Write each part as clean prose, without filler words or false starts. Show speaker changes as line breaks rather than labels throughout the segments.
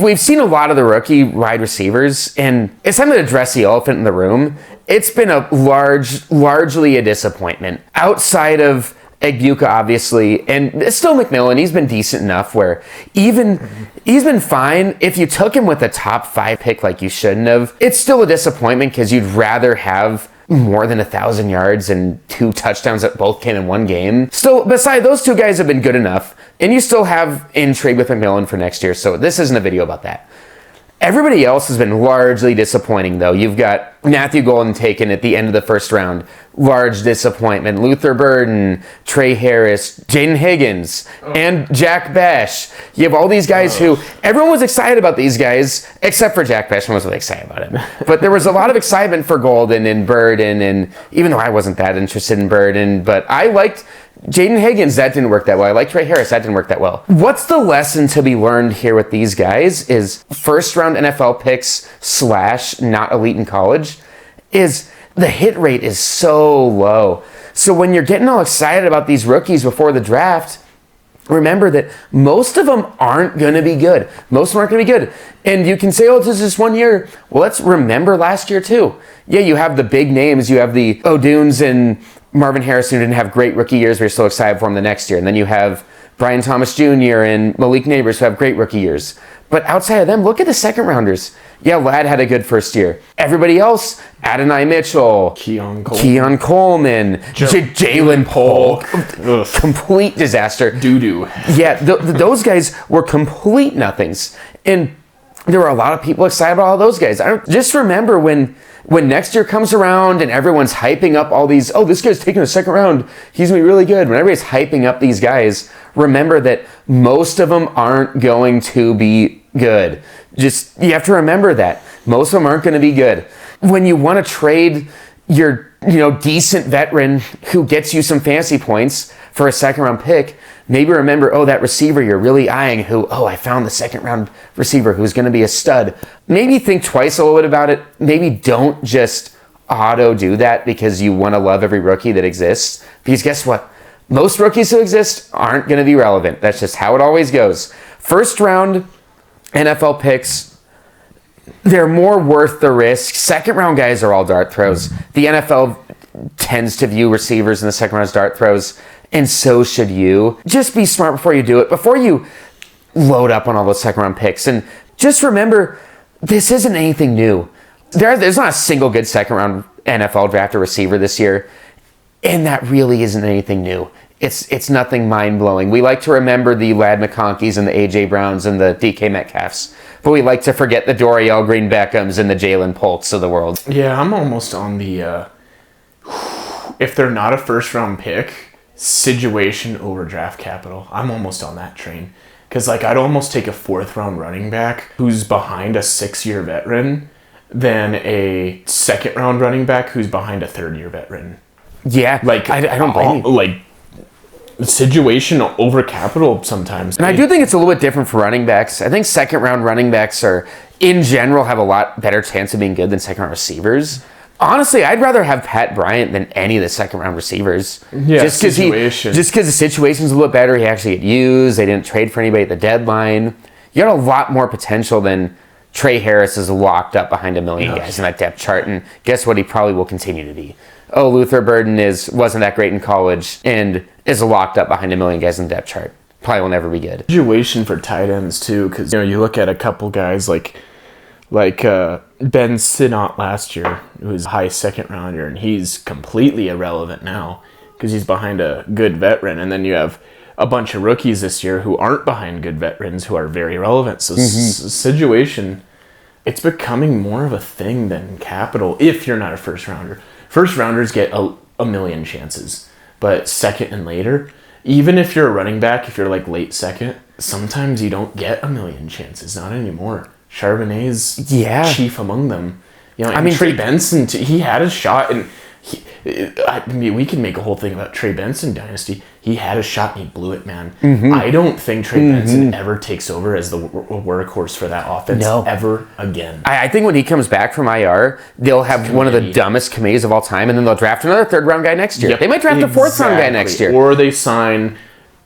We've seen a lot of the rookie wide receivers, and it's time to address the elephant in the room. It's been largely a disappointment. Outside of Egbuka, obviously, and it's still McMillan. He's been decent enough where he's been fine. If you took him with a top 5 pick like you shouldn't have, it's still a disappointment because you'd rather have more than 1,000 yards and 2 touchdowns that both came in one game. Still, beside those 2 guys have been good enough, and you still have intrigue with McMillan for next year, so this isn't a video about that. Everybody else has been largely disappointing, though. You've got Matthew Golden taken at the end of the first round. Large disappointment. Luther Burden, Trey Harris, Jaden Higgins, and Jack Bash. You have all these guys who, everyone was excited about these guys, except for Jack Bash. No one was really excited about him. But there was a lot of excitement for Golden and Burden, and even though I wasn't that interested in Burden, but I liked Jaden Higgins, that didn't work that well. I like Trey Harris, that didn't work that well. What's the lesson to be learned here with these guys is first round NFL picks / not elite in college is the hit rate is so low. So when you're getting all excited about these rookies before the draft, remember that most of them aren't going to be good. Most of them aren't going to be good. And you can say, oh, this is just 1 year. Well, let's remember last year too. Yeah, you have the big names. You have the O'Dunes and Marvin Harrison, who didn't have great rookie years, but you're so excited for him the next year. And then you have Brian Thomas Jr. and Malik Neighbors, who have great rookie years. But outside of them, look at the second rounders. Yeah, Ladd had a good first year. Everybody else, Adonai Mitchell, Keon Coleman, Jalen Polk, complete disaster.
Doo-doo.
Yeah, those guys were complete nothings. And there were a lot of people excited about all those guys. Just remember when next year comes around and everyone's hyping up all these, oh, this guy's taking a second round, he's going to be really good. When everybody's hyping up these guys, remember that most of them aren't going to be good. Just, you have to remember that. Most of them aren't going to be good. When you want to trade your, decent veteran who gets you some fantasy points for a second round pick, maybe remember, oh, that receiver you're really eyeing I found the second round receiver who's going to be a stud. Maybe think twice a little bit about it. Maybe don't just auto do that because you want to love every rookie that exists. Because guess what? Most rookies who exist aren't going to be relevant. That's just how it always goes. First round NFL picks, they're more worth the risk. Second round guys are all dart throws. The NFL tends to view receivers in the second round as dart throws, and so should you. Just be smart before you do it, before you load up on all those second round picks. And just remember, this isn't anything new. There's not a single good second round NFL draft or receiver this year, and that really isn't anything new. It's nothing mind-blowing. We like to remember the Ladd McConkeys and the A.J. Browns and the D.K. Metcalfs, but we like to forget the Dorial Green Beckhams and the Jalen Polks of the world.
Yeah, I'm almost on the, if they're not a first-round pick, situation over draft capital. I'm almost on that train. Because, I'd almost take a fourth-round running back who's behind a 6-year veteran than a second-round running back who's behind a third-year veteran.
Yeah, I don't blame you.
Situation over capital sometimes.
And I do think it's a little bit different for running backs. I think second round running backs in general, have a lot better chance of being good than second round receivers. Honestly, I'd rather have Pat Bryant than any of the second round receivers.
Yeah,
just because the situation's a little bit better. He actually get used. They didn't trade for anybody at the deadline. You got a lot more potential than Trey Harris is locked up behind a million guys in that depth chart. And guess what? He probably will continue to be. Oh, Luther Burden wasn't that great in college and is locked up behind a million guys in the depth chart. Probably will never be good.
Situation for tight ends too, because you look at a couple guys like Ben Sinnott last year, who was a high second rounder, and he's completely irrelevant now because he's behind a good veteran. And then you have a bunch of rookies this year who aren't behind good veterans who are very relevant. So situation, it's becoming more of a thing than capital if you're not a first rounder. First rounders get a million chances, but second and later, even if you're a running back, if you're late second, sometimes you don't get a million chances. Not anymore. Charbonnet's chief among them. Trey Benson, he had a shot, and we can make a whole thing about Trey Benson dynasty. He had a shot and he blew it, man. I don't think Trey Benson ever takes over as the workhorse for that offense ever again.
I think when he comes back from IR, they'll have one of the dumbest committees of all time, and then they'll draft another third round guy next year. They might draft a fourth round guy next year.
Or they sign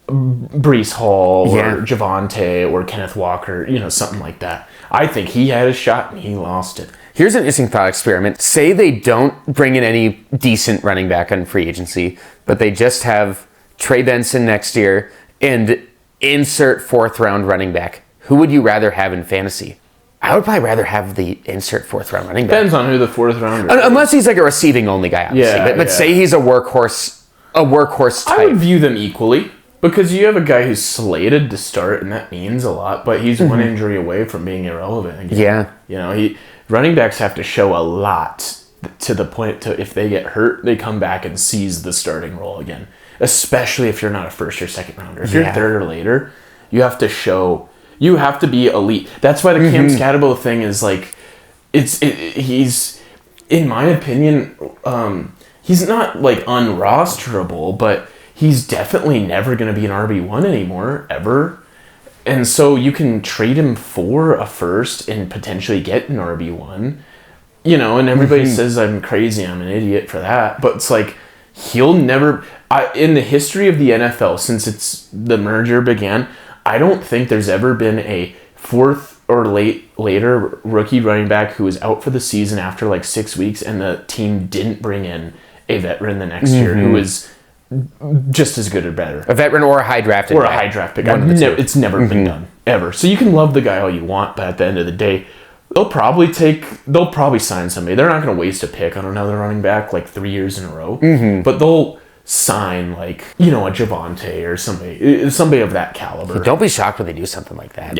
Brees Hall
Yeah.
or Javonte or Kenneth Walker, something like that. I think he had a shot and he lost it.
Here's an interesting thought experiment. Say they don't bring in any decent running back on free agency, but they just have Trey Benson next year and insert 4th round running back. Who would you rather have in fantasy? I would probably rather have the insert 4th round running back.
Depends on who the 4th rounder is.
Unless he's like a receiving only guy, obviously.
Yeah,
but
yeah.
say he's a workhorse type.
I would view them equally because you have a guy who's slated to start, and that means a lot. But he's one injury away from being irrelevant again.
Yeah.
Running backs have to show a lot to the point to if they get hurt, they come back and seize the starting role again. Especially if you're not a 1st or 2nd rounder. If you're 3rd or later, you have to show. You have to be elite. That's why the Cam Scatterbo thing is like, he's, in my opinion, he's not like unrosterable, but he's definitely never going to be an RB1 anymore, ever. And so you can trade him for a 1st and potentially get an RB1, and everybody says I'm crazy, I'm an idiot for that. But it's like, he'll never, in the history of the NFL, since the merger began, I don't think there's ever been a 4th or later rookie running back who was out for the season after like 6 weeks and the team didn't bring in a veteran the next year who was just as good or better.
A veteran or a high drafted
Or a high draft pick. It's never been done, ever. So you can love the guy all you want, but at the end of the day, they'll probably sign somebody. They're not going to waste a pick on another running back like 3 years in a row. But they'll sign like, a Javonte or somebody of that caliber.
Don't be shocked when they do something like that.